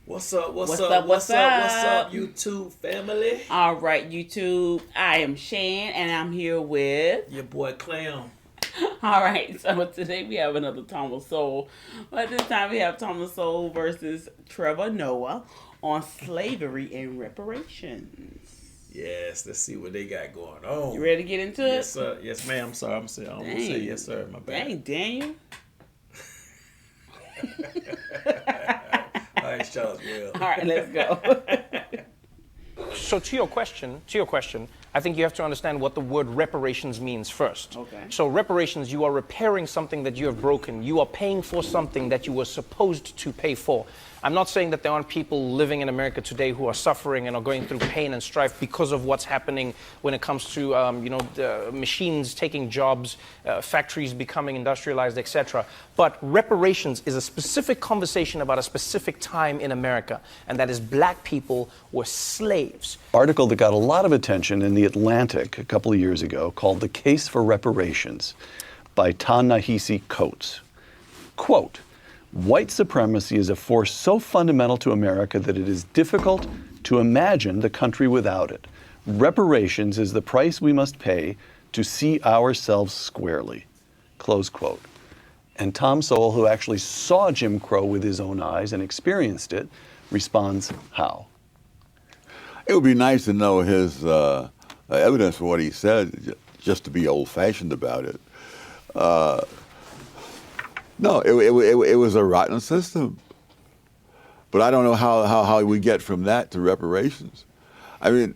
What's up, What's up, YouTube family? All right, YouTube. I am Shan, and I'm here with your boy Clam. All right, so today we have another Thomas Sowell, but this time we have Thomas Sowell versus Trevor Noah on slavery and reparations. Yes, let's see what they got going on. You ready to get into it? Yes, sir. Yes, ma'am. I'm sorry. I'm saying. I'm gonna say yes, sir. My bad. Dang, Daniel. All right, Charles. Well. All right, let's go. So to your question, I think you have to understand what the word reparations means first. Okay. So reparations, you are repairing something that you have broken. You are paying for something that you were supposed to pay for. I'm not saying that there aren't people living in America today who are suffering and are going through pain and strife because of what's happening when it comes to, the machines taking jobs, factories becoming industrialized, etc. But reparations is a specific conversation about a specific time in America, and that is black people were slaves. Article that got a lot of attention in The Atlantic a couple of years ago called The Case for Reparations by Ta-Nehisi Coates. Quote, "White supremacy is a force so fundamental to America that it is difficult to imagine the country without it. Reparations is the price we must pay to see ourselves squarely." Close quote. And Tom Sowell, who actually saw Jim Crow with his own eyes and experienced it, responds how? It would be nice to know his evidence for what he said, just to be old-fashioned about it. No, it was a rotten system. But I don't know how we get from that to reparations. I mean,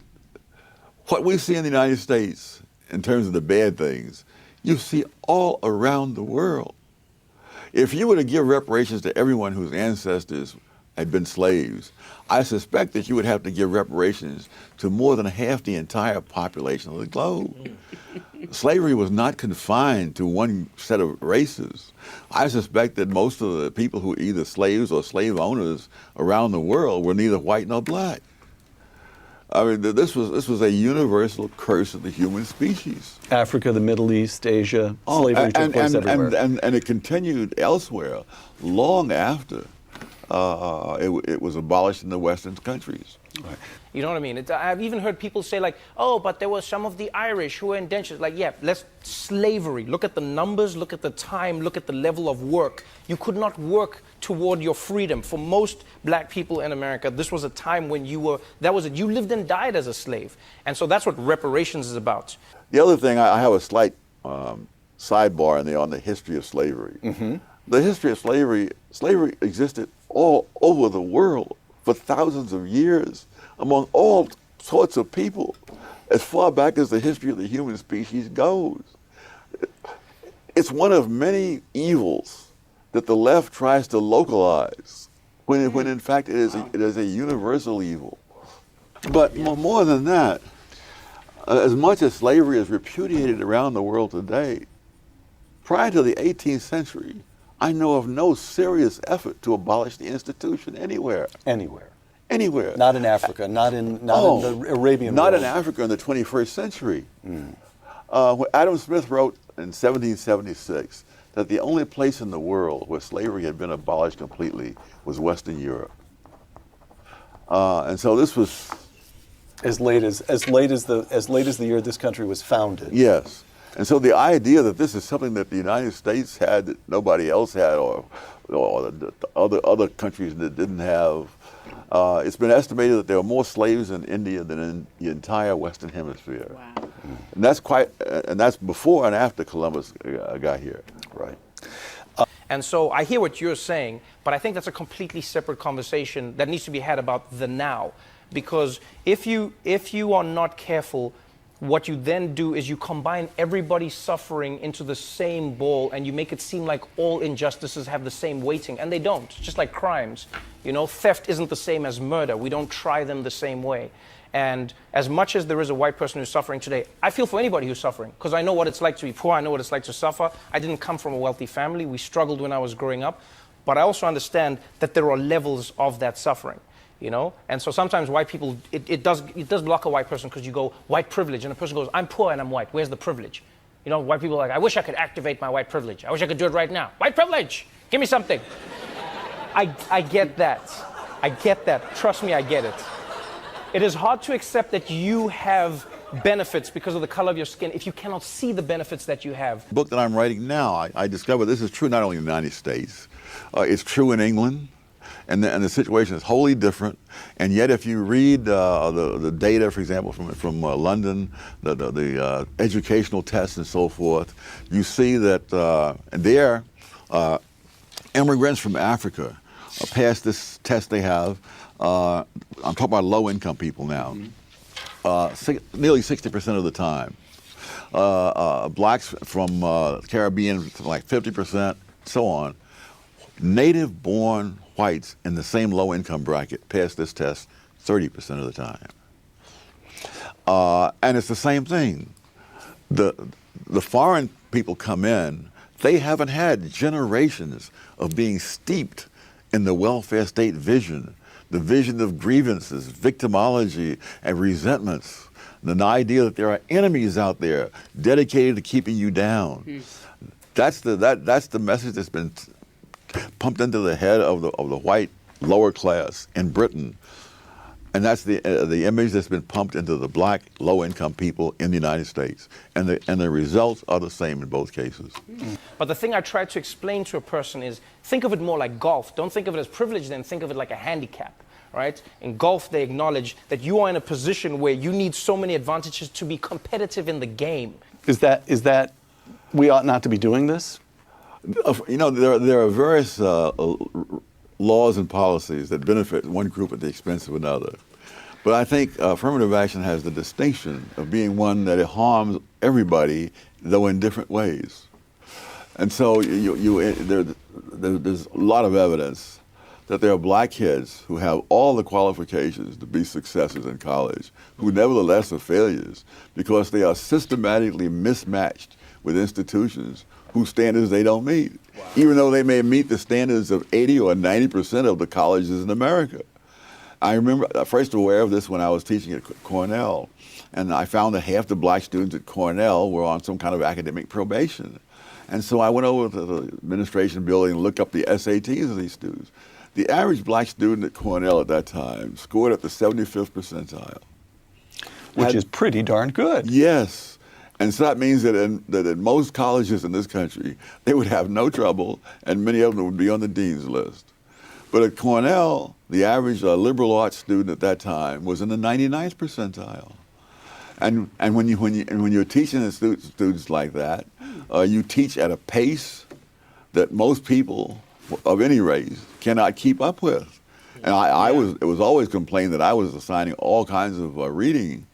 what we see in the United States in terms of the bad things, you see all around the world. If you were to give reparations to everyone whose ancestors had been slaves, I suspect that you would have to give reparations to more than half the entire population of the globe. Slavery was not confined to one set of races. I suspect that most of the people who were either slaves or slave owners around the world were neither white nor black. I mean, this was a universal curse of the human species. Africa, the Middle East, Asia, slavery took place everywhere. And it continued elsewhere long after it was abolished in the Western countries. Right. You know what I mean? I've even heard people say like, oh, but there were some of the Irish who were indentured. Like, yeah, slavery. Look at the numbers, look at the time, look at the level of work. You could not work toward your freedom. For most black people in America, this was a time when you lived and died as a slave. And so that's what reparations is about. The other thing, I have a slight sidebar in there on the history of slavery. Mm-hmm. The history of slavery existed all over the world for thousands of years among all sorts of people, as far back as the history of the human species goes. It's one of many evils that the left tries to localize, when in fact it is a universal evil. But more than that, as much as slavery is repudiated around the world today, prior to the 18th century, I know of no serious effort to abolish the institution anywhere. Anywhere. Anywhere. Not in Africa, not in the Arabian world. Not in Africa in the 21st century. When Adam Smith wrote in 1776 that the only place in the world where slavery had been abolished completely was Western Europe. And so this was as late as the year this country was founded. Yes. And so the idea that this is something that the United States had that nobody else had, or the other countries that didn't have, it's been estimated that there are more slaves in India than in the entire Western Hemisphere. Wow. And that's before and after Columbus got here. Right. And so I hear what you're saying, but I think that's a completely separate conversation that needs to be had about the now. Because if you are not careful, what you then do is you combine everybody's suffering into the same bowl, and you make it seem like all injustices have the same weighting, and they don't. Just like crimes. Theft isn't the same as murder. We don't try them the same way. And as much as there is a white person who's suffering today, I feel for anybody who's suffering, because I know what it's like to be poor. I know what it's like to suffer. I didn't come from a wealthy family. We struggled when I was growing up. But I also understand that there are levels of that suffering. And so sometimes white people, it does block a white person, because you go, white privilege, and a person goes, I'm poor and I'm white, where's the privilege? White people are like, I wish I could activate my white privilege. I wish I could do it right now. White privilege, give me something. I get that. I get that. Trust me, I get it. It is hard to accept that you have benefits because of the color of your skin if you cannot see the benefits that you have. The book that I'm writing now, I discovered this is true not only in the United States, it's true in England, and the situation is wholly different. And yet if you read the data, for example, from London, the educational tests and so forth, you see that there, immigrants from Africa pass this test they have. I'm talking about low-income people now. Nearly 60% of the time. Blacks from the Caribbean, like 50%, so on. Native-born whites in the same low-income bracket pass this test 30% of the time. And it's the same thing. The foreign people come in, they haven't had generations of being steeped in the welfare state vision, the vision of grievances, victimology, and resentments, the idea that there are enemies out there dedicated to keeping you down. That's the message that's been pumped into the head of the white lower class in Britain, and that's the image that's been pumped into the black low-income people in the United States, and the results are the same in both cases. But the thing I try to explain to a person is, think of it more like golf. Don't think of it as privilege, then think of it like a handicap. Right? In golf, they acknowledge that you are in a position where you need so many advantages to be competitive in the game. Is that we ought not to be doing this? You know, there are various laws and policies that benefit one group at the expense of another. But I think affirmative action has the distinction of being one that it harms everybody, though in different ways. And so there's a lot of evidence that there are black kids who have all the qualifications to be successes in college, who nevertheless are failures because they are systematically mismatched with institutions whose standards they don't meet, even though they may meet the standards of 80 or 90% of the colleges in America. I remember first aware of this when I was teaching at Cornell, and I found that half the black students at Cornell were on some kind of academic probation. And so I went over to the administration building and looked up the SATs of these students. The average black student at Cornell at that time scored at the 75th percentile. Which is pretty darn good. Yes. And so that means that in most colleges in this country, they would have no trouble, and many of them would be on the dean's list. But at Cornell, the average liberal arts student at that time was in the 99th percentile. And when you're teaching students like that, you teach at a pace that most people of any race cannot keep up with. And it was always complained that I was assigning all kinds of reading.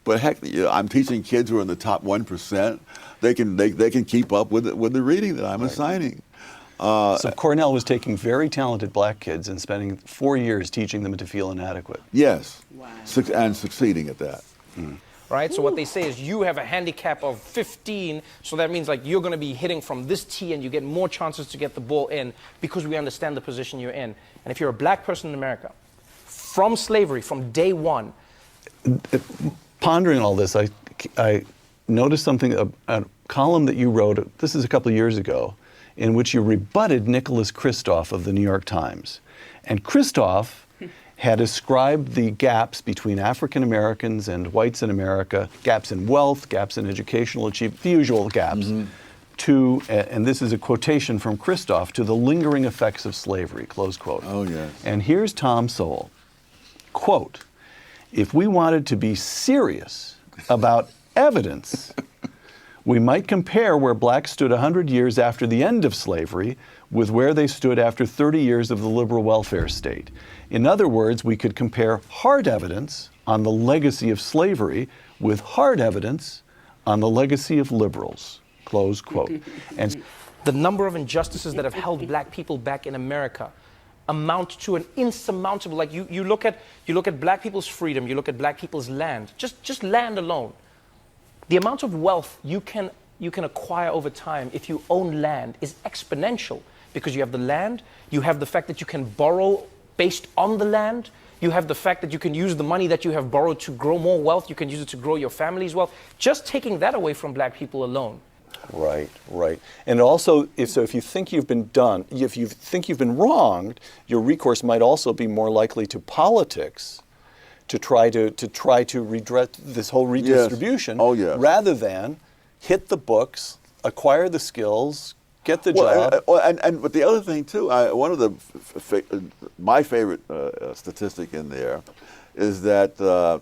But heck, I'm teaching kids who are in the top 1%. They can keep up with the reading that I'm assigning. So Cornell was taking very talented black kids and spending 4 years teaching them to feel inadequate. Yes, and succeeding at that. Right? So what they say is you have a handicap of 15, so that means like you're going to be hitting from this tee and you get more chances to get the ball in because we understand the position you're in. And if you're a black person in America, from slavery, from day one. Pondering all this, I noticed something, a column that you wrote, this is a couple of years ago, in which you rebutted Nicholas Kristof of the New York Times. And Kristof had ascribed the gaps between African Americans and whites in America, gaps in wealth, gaps in educational achievement, the usual gaps, to, and this is a quotation from Kristof, to the lingering effects of slavery, close quote. Oh, yes. And here's Tom Sowell, quote, "If we wanted to be serious about evidence, we might compare where blacks stood 100 years after the end of slavery with where they stood after 30 years of the liberal welfare state. In other words, we could compare hard evidence on the legacy of slavery with hard evidence on the legacy of liberals," close quote. And the number of injustices that have held black people back in America amount to an insurmountable, like you look at black people's freedom, you look at black people's land, just land alone. The amount of wealth you can acquire over time if you own land is exponential, because you have the land, you have the fact that you can borrow based on the land, you have the fact that you can use the money that you have borrowed to grow more wealth, you can use it to grow your family's wealth. Just taking that away from black people alone Right, right. And also, if you think you've been wronged, your recourse might also be more likely to politics, to try to redress this whole redistribution, Yes. Oh, yes. rather than hit the books, acquire the skills, get the job. But the other thing too, one of my favorite statistic in there is that the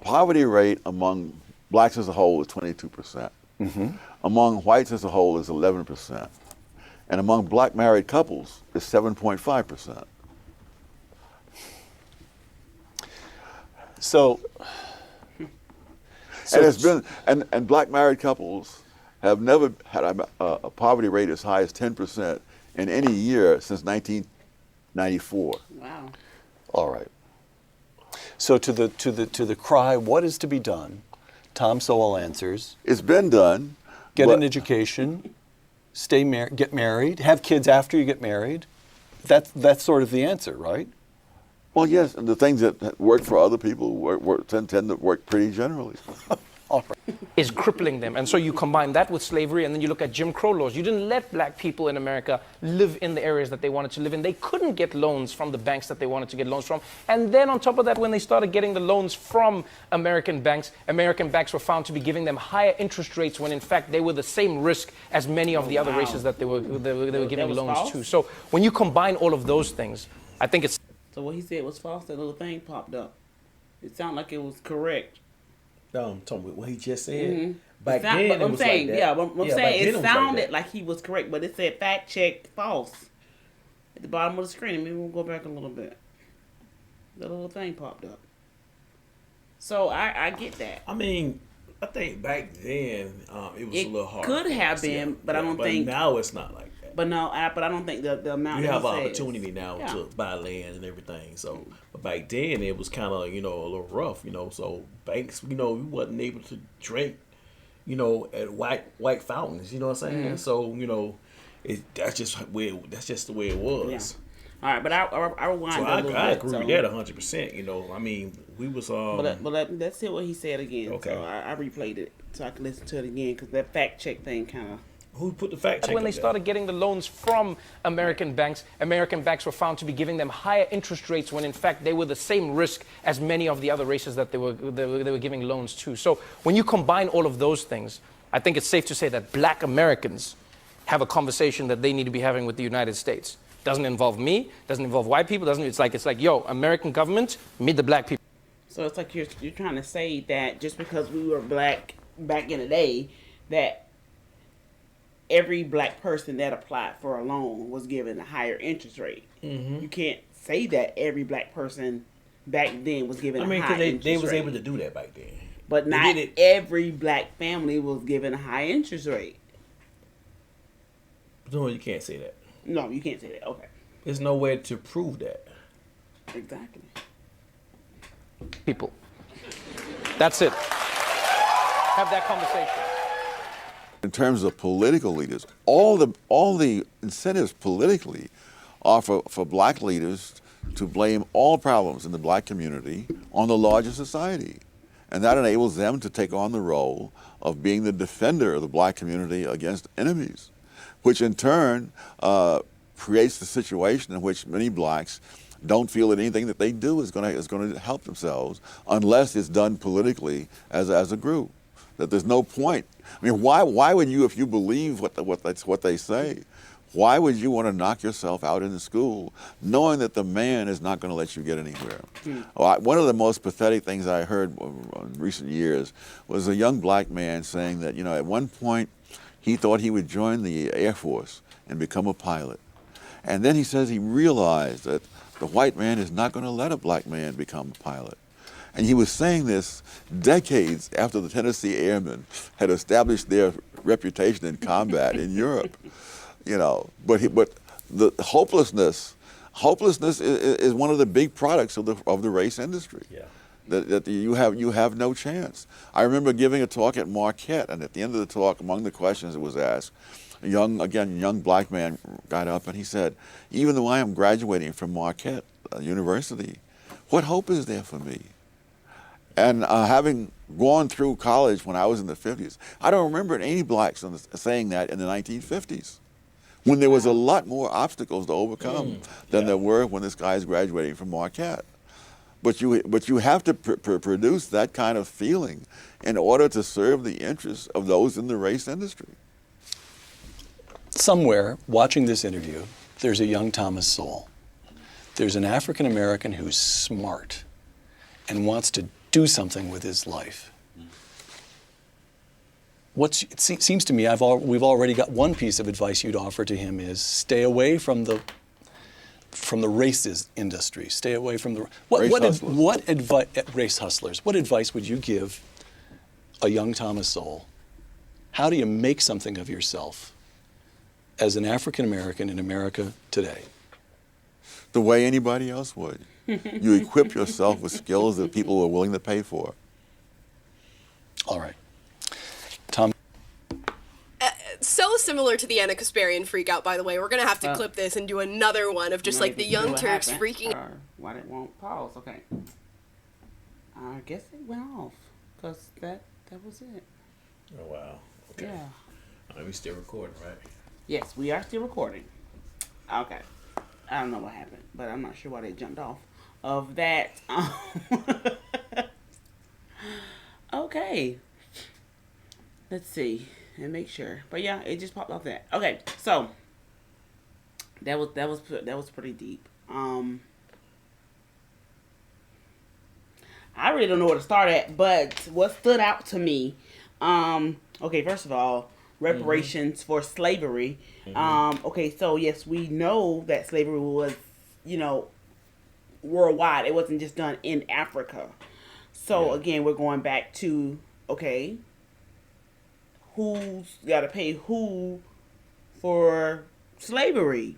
poverty rate among blacks as a whole is 22%. Mm-hmm. Among whites as a whole is 11%. And among black married couples is 7.5%. So and it's been and black married couples have never had a poverty rate as high as 10% in any year since 1994. Wow. All right. So to the cry, what is to be done? Tom Sowell answers: It's been done. Get an education, get married, have kids after you get married. That's sort of the answer, right? Well, yes, and the things that work for other people tend to work pretty generally. All right. Is crippling them. And so you combine that with slavery, and then you look at Jim Crow laws. You didn't let black people in America live in the areas that they wanted to live in. They couldn't get loans from the banks that they wanted to get loans from. And then on top of that, when they started getting the loans from American banks were found to be giving them higher interest rates when in fact they were the same risk as many of the other races that they were giving loans false? to. So when you combine all of those things, I think it's... So what he said was false. That little thing popped up. It sounded like it was correct. Tell me what he just said. Mm-hmm. Back then, but it was like that. I'm back saying then it was sounded that. like he was correct, but it said fact check false at the bottom of the screen. Maybe we'll go back a little bit. The little thing popped up. So I get that. I mean, I think back then it was a little hard. Could have been, but I don't think. Now it's not like that. But no, but I don't think the amount. You that have he opportunity now to buy land and everything. So, but back then it was kind of a little rough. So banks, we wasn't able to drink, at white fountains. You know what I'm saying? Mm-hmm. So that's just the way it was. Yeah. All right, but I rewind. So a little I bit, agree with that 100%. I mean, we was But let's hear what he said again. Okay. So I replayed it so I can listen to it again because that fact check thing kind of. Who put the fact check? When they started getting the loans from American banks were found to be giving them higher interest rates when in fact they were the same risk as many of the other races that they were giving loans to. So when you combine all of those things, I think it's safe to say that black Americans have a conversation that they need to be having with the United States. Doesn't involve me, doesn't involve white people, it's like, yo, American government, meet the black people. So it's like you're trying to say that just because we were black back in the day, that every black person that applied for a loan was given a higher interest rate. Mm-hmm. You can't say that every black person back then was given a high interest rate. they was able to do that back then. But not every black family was given a high interest rate. No, you can't say that. No, you can't say that. Okay. There's no way to prove that. Exactly. People. That's it. Have that conversation. In terms of political leaders, all the incentives politically are for black leaders to blame all problems in the black community on the larger society. And that enables them to take on the role of being the defender of the black community against enemies, which in turn creates the situation in which many blacks don't feel that anything that they do is going to help themselves unless it's done politically as a group. That there's no point. I mean, why would you, if you believe what they say, why would you want to knock yourself out in the school knowing that the man is not going to let you get anywhere? One of the most pathetic things I heard in recent years was a young black man saying that, at one point he thought he would join the Air Force and become a pilot. And then he says he realized that the white man is not going to let a black man become a pilot. And he was saying this decades after the Tennessee Airmen had established their reputation in combat in Europe. But the hopelessness is one of the big products of the race industry. Yeah. That you have no chance. I remember giving a talk at Marquette, and at the end of the talk, among the questions that was asked, a young black man got up and he said, "Even though I am graduating from Marquette University, what hope is there for me?" And having gone through college when I was in the 50s, I don't remember any blacks saying that in the 1950s, when there was a lot more obstacles to overcome than there were when this guy is graduating from Marquette. But you have to produce that kind of feeling in order to serve the interests of those in the race industry. Somewhere, watching this interview, there's a young Thomas Sowell. There's an African American who's smart and wants to do something with his life. It seems to me we've already got one piece of advice you'd offer to him is stay away from the race industry. Stay away from the race hustlers. What advice would you give a young Thomas Sowell? How do you make something of yourself as an African American in America today? The way anybody else would. You equip yourself with skills that people are willing to pay for. All right. Tom? So similar to the Anna Kasparian freakout, by the way. We're going to have to clip this and do another one of just like the Young Turks freaking out. Why it won't pause? Okay. I guess it went off because that was it. Oh, wow. Okay. Yeah. We still recording, right? Yes, we are still recording. Okay. I don't know what happened, but I'm not sure why they jumped off of that. Okay. Let's see and make sure. But yeah, it just popped off that. Okay, so that was pretty deep. I really don't know where to start at, but what stood out to me, okay, first of all, reparations for slavery. Okay, so yes, we know that slavery was, worldwide. It wasn't just done in Africa. So again, we're going back to, okay, who's got to pay who for slavery?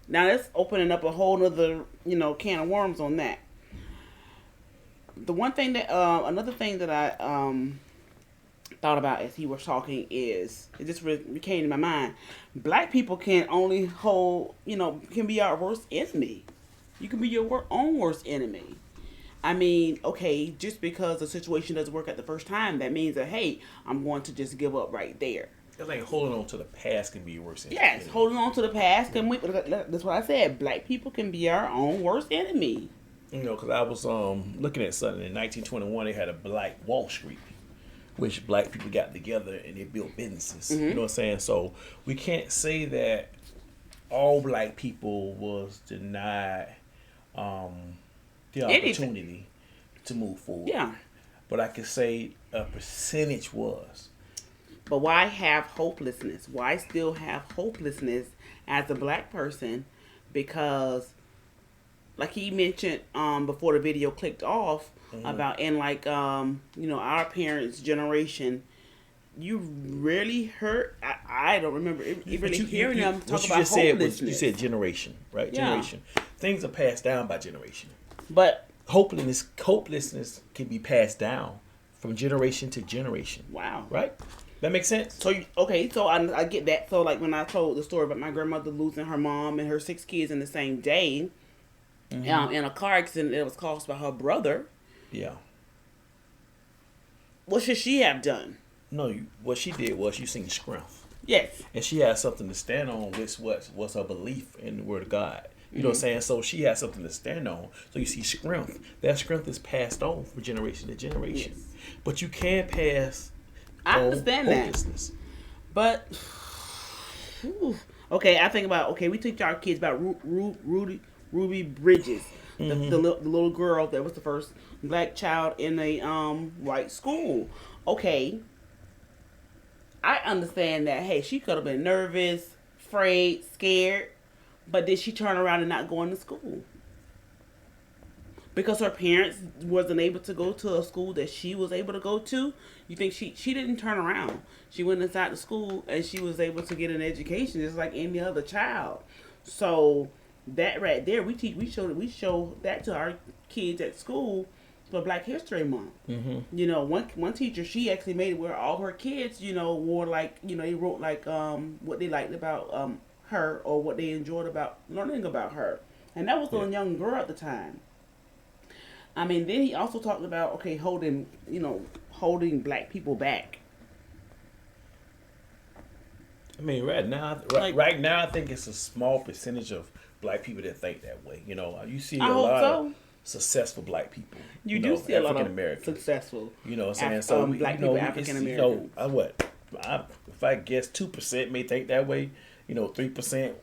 Now that's opening up a whole nother, can of worms on that. The one thing that, another thing that I thought about as he was talking is, it just came to my mind, black people can only hold, can be our worst enemy. You can be your own worst enemy. I mean, okay, just because the situation doesn't work at the first time, that means that, hey, I'm going to just give up right there. It's like holding on to the past can be your worst enemy. Yes, holding on to the past can. That's what I said. Black people can be our own worst enemy. Because I was looking at something in 1921. They had a Black Wall Street, which black people got together and they built businesses. You know what I'm saying? So we can't say that all black people was denied the opportunity to move forward. Yeah. But I could say a percentage was. But why have hopelessness? Why still have hopelessness as a black person? Because, like he mentioned before the video clicked off, about in like our parents' generation, you really heard. I don't remember really hearing them talk about hopelessness. You said generation, right? Yeah. Generation. Things are passed down by generation. But hopelessness can be passed down from generation to generation. Wow. Right? That makes sense? So, so I get that. So, like, when I told the story about my grandmother losing her mom and her 6 kids in the same day, in a car accident that was caused by her brother. Yeah. What should she have done? No, what she did was she seen strength. Yes. And she had something to stand on, which was her belief in the Word of God. You know what I'm saying? So she has something to stand on. So you see strength. That strength is passed on from generation to generation. Yes. But you can pass I understand that. But, okay, I think about, we teach our kids about Ruby Bridges, the little girl that was the first black child in a white school. Okay, I understand that, hey, she could have been nervous, afraid, scared, but did she turn around and not go into school? Because her parents wasn't able to go to a school that she was able to go to? You think she didn't turn around? She went inside the school and she was able to get an education just like any other child. So that right there, we show that to our kids at school for Black History Month. One teacher, she actually made it where all her kids, wore like, they wrote like what they liked about her or what they enjoyed about learning about her. And that was a young girl at the time. I mean, then he also talked about holding black people back. I mean, right now, I think it's a small percentage of black people that think that way. You know, you see a lot of successful black people. You do see a lot of Americans, successful. You know what I'm saying? Black people, African Americans. If I guess 2% may think that way, 3%,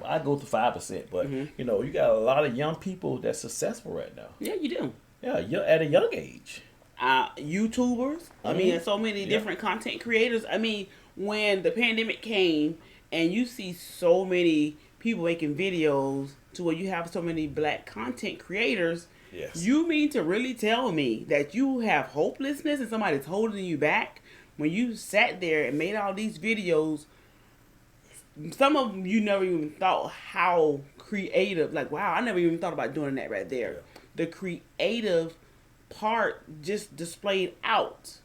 I go to 5%. But you got a lot of young people that's successful right now. Yeah, you do. Yeah, at a young age. YouTubers. I mean, so many different content creators. I mean, when the pandemic came and you see so many people making videos to where you have so many black content creators, yes. You mean to really tell me that you have hopelessness and somebody's holding you back when you sat there and made all these videos? Some of them you never even thought how creative, like, wow, I never even thought about doing that right there. Yeah. The creative part just displayed out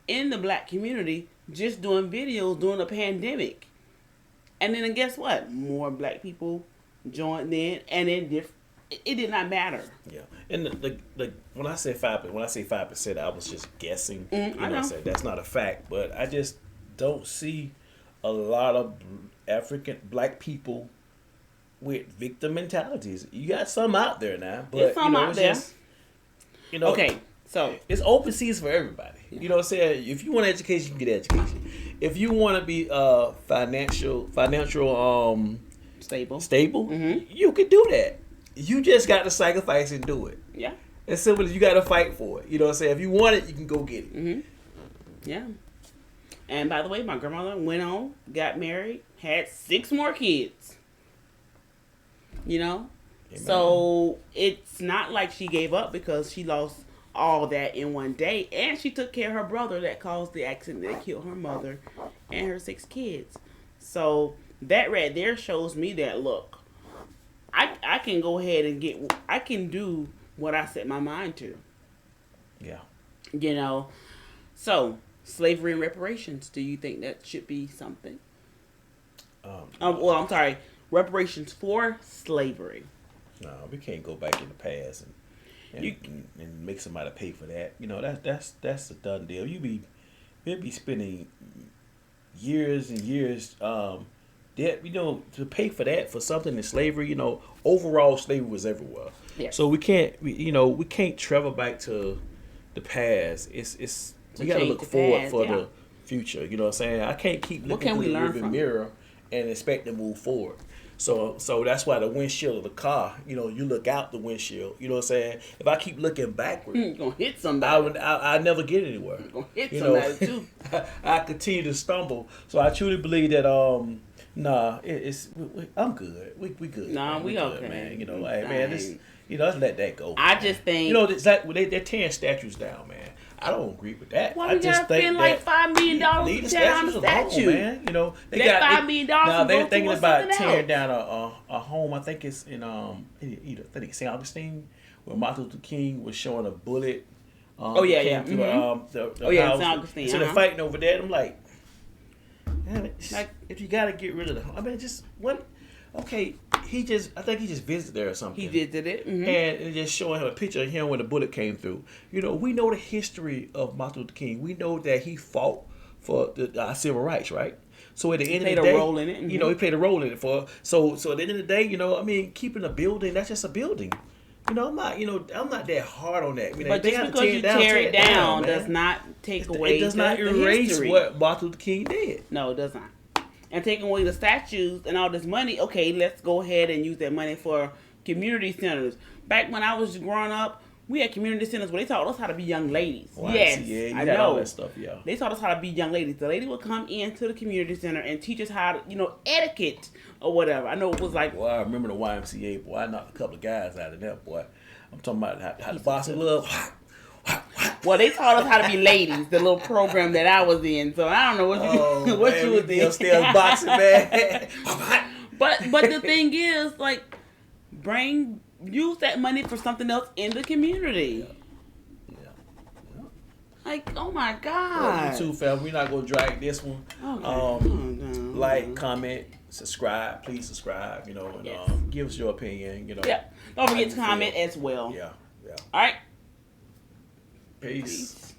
in the black community, just doing videos during the pandemic. And then guess what? More black people joined in, and it did not matter. Yeah, and the when I say 5%, I was just guessing. I know. What I'm saying? That's not a fact, but I just don't see a lot of black people with victim mentalities. You got some out there now, but there's some out there. Just, okay, so it's open seas for everybody. Yeah. You know what I'm saying? If you want education, you can get education. If you want to be financial stable, you can do that. You just got to sacrifice and do it. Yeah. As simple as you got to fight for it. You know what I'm saying? If you want it, you can go get it. Yeah. And by the way, my grandmother went on, got married, had 6 more kids. Amen. So it's not like she gave up because she lost all that in one day. And she took care of her brother that caused the accident that killed her mother and her 6 kids. So that right there shows me that, look, I can go ahead and I can do what I set my mind to. Yeah. So slavery and reparations, do you think that should be something? I'm sorry, reparations for slavery. No, we can't go back in the past and make somebody pay for that. That's a done deal. We'll be spending years and years to pay for that, for something in slavery. Overall slavery was everywhere. Yeah. So we can't travel back to the past. We got to look forward for the future. You know what I'm saying? I can't keep looking through the rearview mirror and expect to move forward. So that's why the windshield of the car, you look out the windshield. You know what I'm saying? If I keep looking backward, you're gonna hit somebody. I never get anywhere. You're gonna hit somebody too. I continue to stumble. So I truly believe that I'm good. We good. Nah, we good, okay, man. Let's let that go. I just think it's like they're tearing statues down, man. I don't agree with that. Why we gotta spend like $5 million to tear down the statue, man? They got $5 million. Now they're thinking about tearing down a home. I think it's in St. Augustine, where Martin Luther King was showing a bullet. The house. St. Augustine. So they're fighting over that. I'm like, man, if you gotta get rid of just what? Okay, I think he just visited there or something. He visited it. And it just showing him a picture of him when the bullet came through. We know the history of Martin Luther King. We know that he fought for our civil rights, right? So at the end of the day, he played a role in it. He played a role in it so at the end of the day, keeping a building, that's just a building. I'm not that hard on that. But just because you tear it down does not take away. It does not erase what Martin Luther King did. No, it does not. And taking away the statues and all this money, okay, let's go ahead and use that money for community centers. Back when I was growing up, we had community centers where they taught us how to be young ladies. I know all that stuff, yeah. They taught us how to be young ladies. The lady would come into the community center and teach us how to, etiquette or whatever. I know it was like... Well, I remember the YMCA, boy. I knocked a couple of guys out of there, boy. I'm talking about how to boss in love. Well, they taught us how to be ladies, the little program that I was in. So I don't know what you was in. Still boxing, man. But the thing is, use that money for something else in the community. Yeah. Like, oh my God. You too, fam. We're not gonna drag this one. Okay. Like, comment, subscribe. Please subscribe. And yes. Give us your opinion. Yeah. Don't forget to comment as well. Yeah. All right. Peace. Peace.